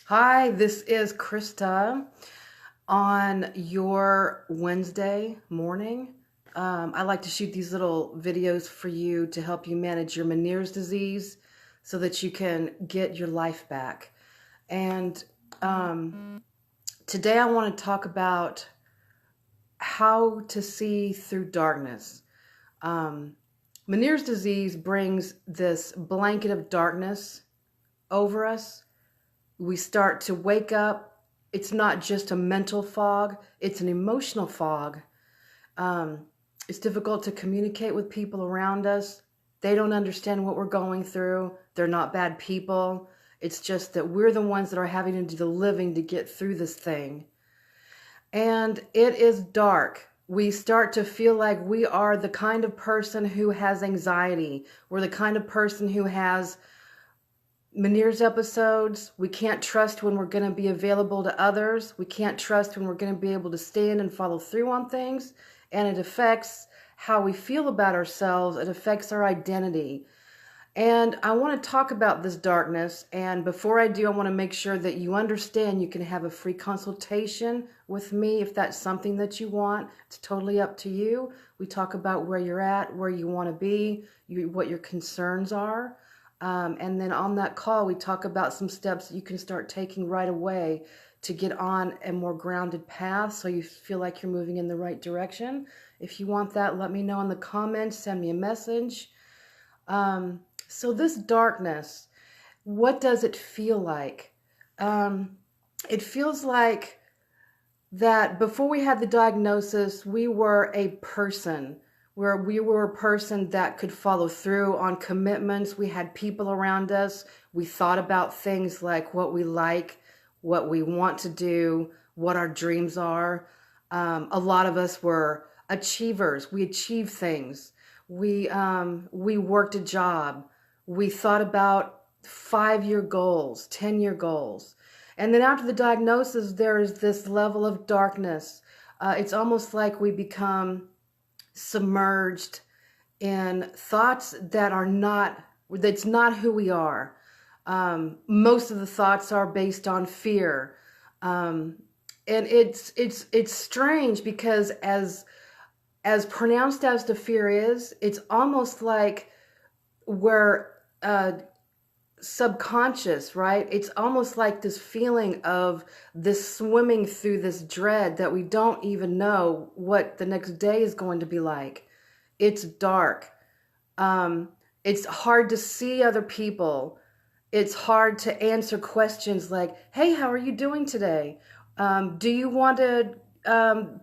Hi, this is Krista on your Wednesday morning. I like to shoot these little videos for you to help you manage your Meniere's disease so that you can get your life back. And today I want to talk about how to see through darkness. Meniere's disease brings this blanket of darkness over us. We start to wake up. It's not just a mental fog, it's an emotional fog. It's difficult to communicate with people around us. They don't understand what we're going through. They're not bad people. It's just that we're the ones that are having to do the living to get through this thing. And it is dark. We start to feel like we are the kind of person who has anxiety. We're the kind of person who has Meniere's episodes. We can't trust when we're going to be available to others. We can't trust when we're going to be able to stand and follow through on things. And it affects how we feel about ourselves. It affects our identity. And I want to talk about this darkness. And before I do, I want to make sure that you understand you can have a free consultation with me if that's something that you want. It's totally up to you. We talk about where you're at, where you want to be, what your concerns are. And then on that call, we talk about some steps that you can start taking right away to get on a more grounded path so you feel like you're moving in the right direction. If you want that, let me know in the comments, send me a message. So this darkness, what does it feel like? It feels like that before we had the diagnosis, we were a person. Where we were a person that could follow through on commitments. We had people around us. We thought about things like what we like, what we want to do, what our dreams are. A lot of us were achievers. We achieved things. We worked a job. We thought about 5-year goals, 10-year goals. And then after the diagnosis, there is this level of darkness. It's almost like we become submerged in thoughts that are that's not who we are. Most of the thoughts are based on fear. And it's strange because as pronounced as the fear is, it's almost like we're subconscious, right? It's almost like this feeling of this swimming through this dread that we don't even know what the next day is going to be like. It's dark. It's hard to see other people. It's hard to answer questions like, hey, how are you doing today? Do you want to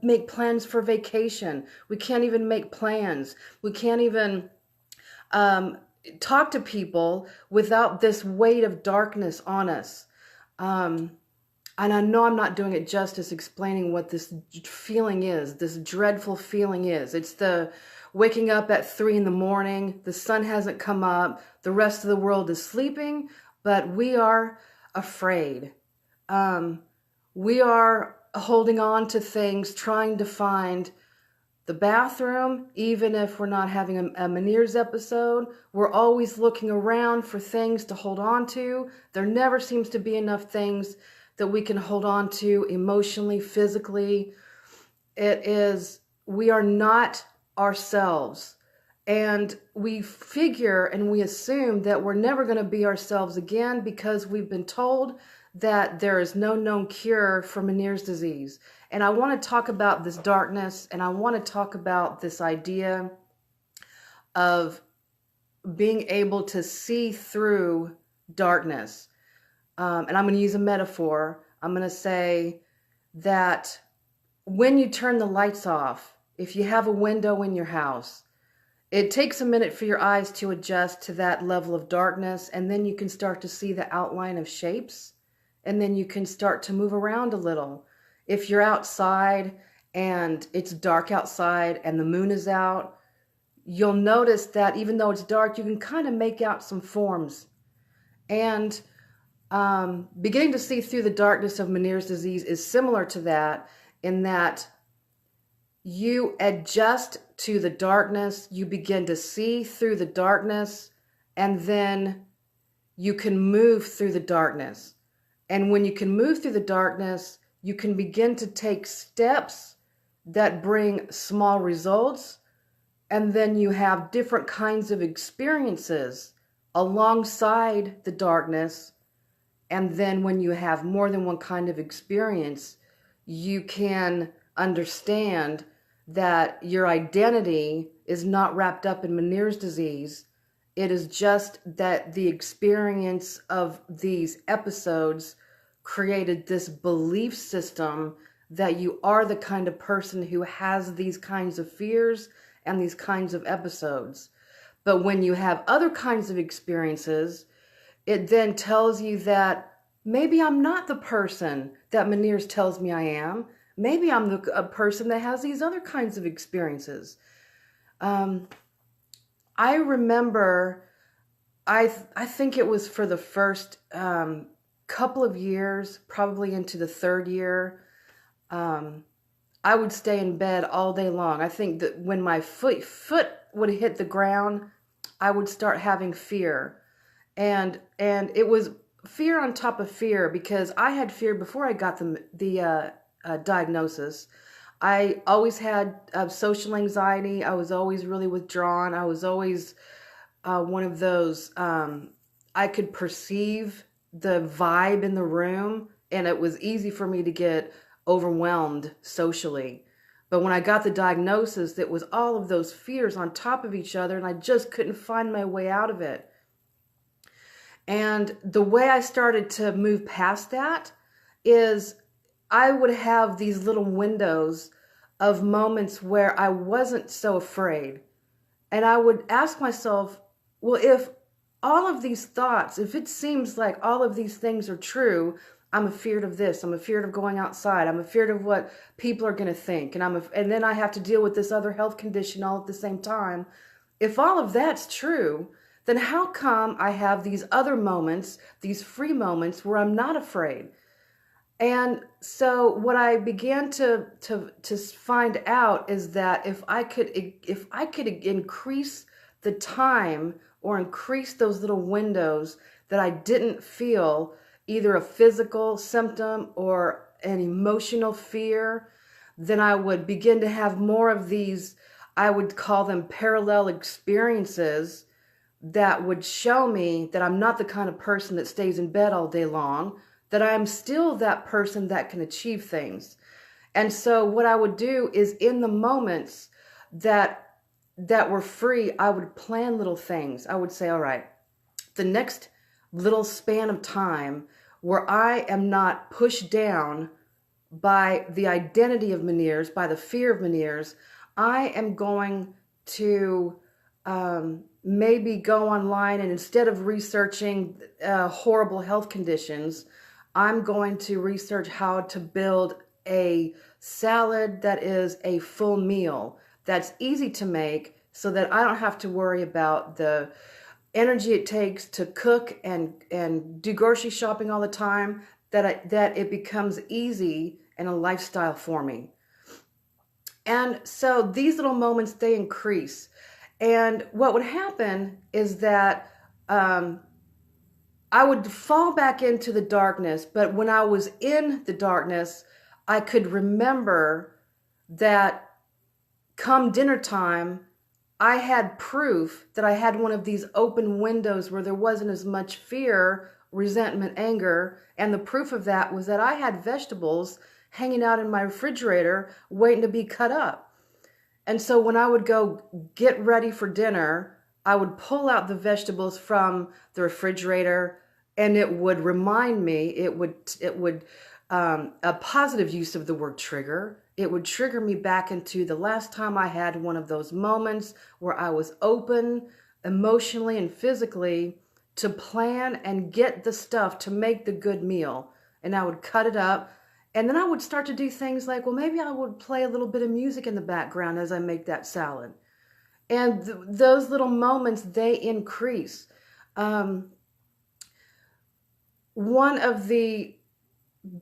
make plans for vacation? We can't even make plans. We can't even talk to people without this weight of darkness on us. And I know I'm not doing it justice explaining what this feeling is, this dreadful feeling is. It's the waking up at 3 in the morning, the sun hasn't come up, the rest of the world is sleeping, but we are afraid. We are holding on to things, trying to find the bathroom. Even if we're not having a Meniere's episode, we're always looking around for things to hold on to. There never seems to be enough things that we can hold on to emotionally, physically. We are not ourselves. And we figure and we assume that we're never going to be ourselves again because we've been told that there is no known cure for Meniere's disease. And I want to talk about this darkness, and I want to talk about this idea of being able to see through darkness. And I'm going to use a metaphor. I'm going to say that when you turn the lights off, if you have a window in your house, it takes a minute for your eyes to adjust to that level of darkness, and then you can start to see the outline of shapes, and then you can start to move around a little. If you're outside and it's dark outside and the moon is out, you'll notice that even though it's dark, you can kind of make out some forms. And beginning to see through the darkness of Meniere's disease is similar to that, in that you adjust to the darkness, you begin to see through the darkness, and then you can move through the darkness. And when you can move through the darkness, you can begin to take steps that bring small results. And then you have different kinds of experiences alongside the darkness. And then when you have more than one kind of experience, you can understand that your identity is not wrapped up in Meniere's disease. It is just that the experience of these episodes created this belief system that you are the kind of person who has these kinds of fears and these kinds of episodes. But when you have other kinds of experiences, it then tells you that maybe I'm not the person that Meniere tells me I am. Maybe I'm a person that has these other kinds of experiences. I remember, I think it was for the first couple of years, probably into the third year, I would stay in bed all day long. I think that when my foot would hit the ground, I would start having fear. And it was fear on top of fear, because I had fear before I got the diagnosis. I always had social anxiety. I was always really withdrawn. I was always one of those, I could perceive the vibe in the room, and it was easy for me to get overwhelmed socially. But when I got the diagnosis, it was all of those fears on top of each other, and I just couldn't find my way out of it. And the way I started to move past that is I would have these little windows of moments where I wasn't so afraid. And I would ask myself, well, if all of these thoughts, if it seems like all of these things are true, I'm afraid of this, I'm afraid of going outside, I'm afraid of what people are going to think, and then I have to deal with this other health condition all at the same time. If all of that's true, then how come I have these other moments, these free moments where I'm not afraid? And so what I began to find out is that if I could increase the time or increase those little windows that I didn't feel either a physical symptom or an emotional fear, then I would begin to have more of these, I would call them parallel experiences, that would show me that I'm not the kind of person that stays in bed all day long, that I'm still that person that can achieve things. And so what I would do is, in the moments that were free, I would plan little things. I would say, all right, the next little span of time where I am not pushed down by the identity of Meniere's, by the fear of Meniere's, I am going to maybe go online, and instead of researching horrible health conditions, I'm going to research how to build a salad that is a full meal, that's easy to make, so that I don't have to worry about the energy it takes to cook and do grocery shopping all the time, that it becomes easy and a lifestyle for me. And so these little moments, they increase. And what would happen is that I would fall back into the darkness, but when I was in the darkness, I could remember that come dinner time, I had proof that I had one of these open windows where there wasn't as much fear, resentment, anger. And the proof of that was that I had vegetables hanging out in my refrigerator waiting to be cut up. And so when I would go get ready for dinner, I would pull out the vegetables from the refrigerator, and it would remind me, a positive use of the word trigger, it would trigger me back into the last time I had one of those moments where I was open emotionally and physically to plan and get the stuff to make the good meal. And I would cut it up, and then I would start to do things like, well, maybe I would play a little bit of music in the background as I make that salad. And those little moments, they increase. One of the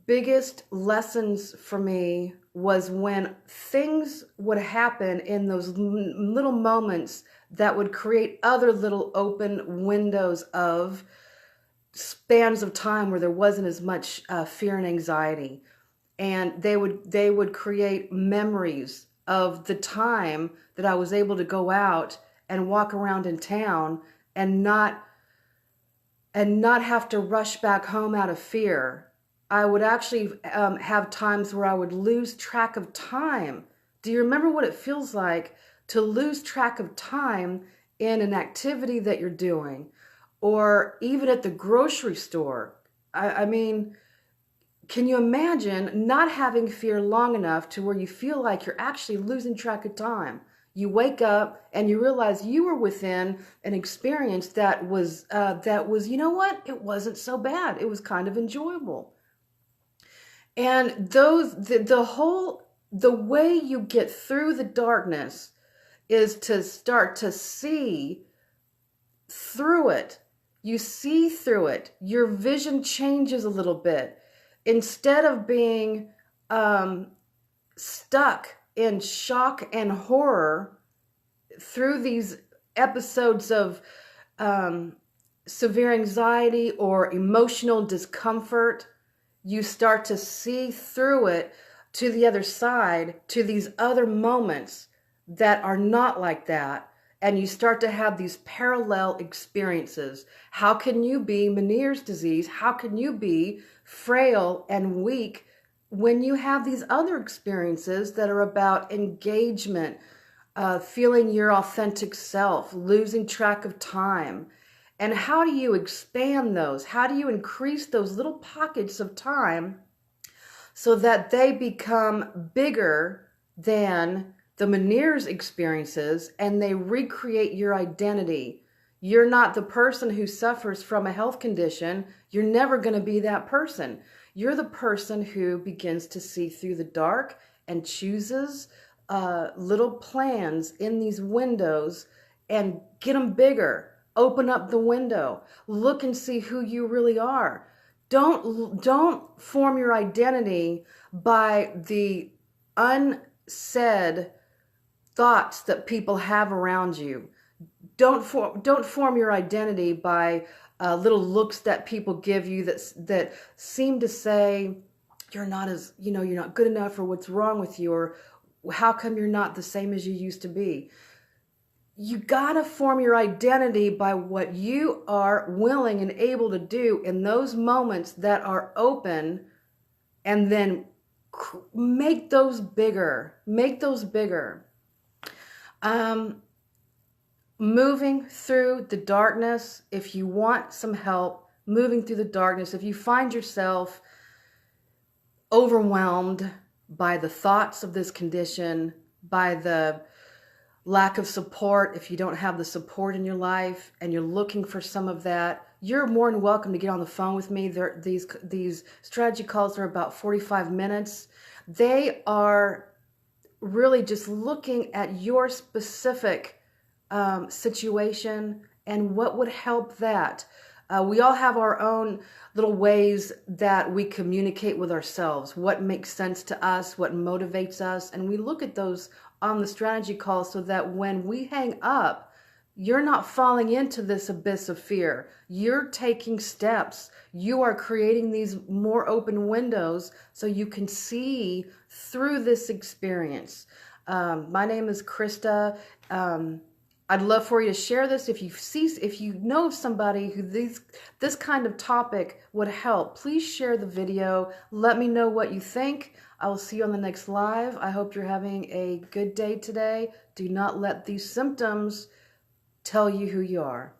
biggest lessons for me was when things would happen in those little moments that would create other little open windows of spans of time where there wasn't as much fear and anxiety. And they would create memories of the time that I was able to go out and walk around in town and not have to rush back home out of fear. I would actually have times where I would lose track of time. Do you remember what it feels like to lose track of time in an activity that you're doing, or even at the grocery store? I mean, can you imagine not having fear long enough to where you feel like you're actually losing track of time? You wake up and you realize you were within an experience that was, you know what? It wasn't so bad. It was kind of enjoyable. And the way you get through the darkness is to start to see through it. You see through it. Your vision changes a little bit. Instead of being stuck in shock and horror through these episodes of severe anxiety or emotional discomfort, you start to see through it to the other side, to these other moments that are not like that. And you start to have these parallel experiences. How can you be Meniere's disease? How can you be frail and weak when you have these other experiences that are about engagement, feeling your authentic self, losing track of time? And how do you expand those? How do you increase those little pockets of time so that they become bigger than the Meniere's experiences and they recreate your identity? You're not the person who suffers from a health condition. You're never going to be that person. You're the person who begins to see through the dark and chooses little plans in these windows and get them bigger. Open up the window. Look and see who you really are. Don't form your identity by the unsaid thoughts that people have around you. Don't form your identity by little looks that people give you that seem to say you're not you're not good enough, or what's wrong with you, or how come you're not the same as you used to be. You gotta form your identity by what you are willing and able to do in those moments that are open, and then make those bigger. Make those bigger. Moving through the darkness, if you want some help, moving through the darkness, if you find yourself overwhelmed by the thoughts of this condition, by the lack of support, if you don't have the support in your life and you're looking for some of that, you're more than welcome to get on the phone with me. These strategy calls are about 45 minutes. They are really just looking at your specific situation and what would help that. We all have our own little ways that we communicate with ourselves, what makes sense to us, what motivates us, and we look at those on the strategy call so that when we hang up, you're not falling into this abyss of fear. You're taking steps. You are creating these more open windows so you can see through this experience. My name is Krista. I'd love for you to share this. If you know of somebody who this kind of topic would help, please share the video. Let me know what you think. I will see you on the next live. I hope you're having a good day today. Do not let these symptoms tell you who you are.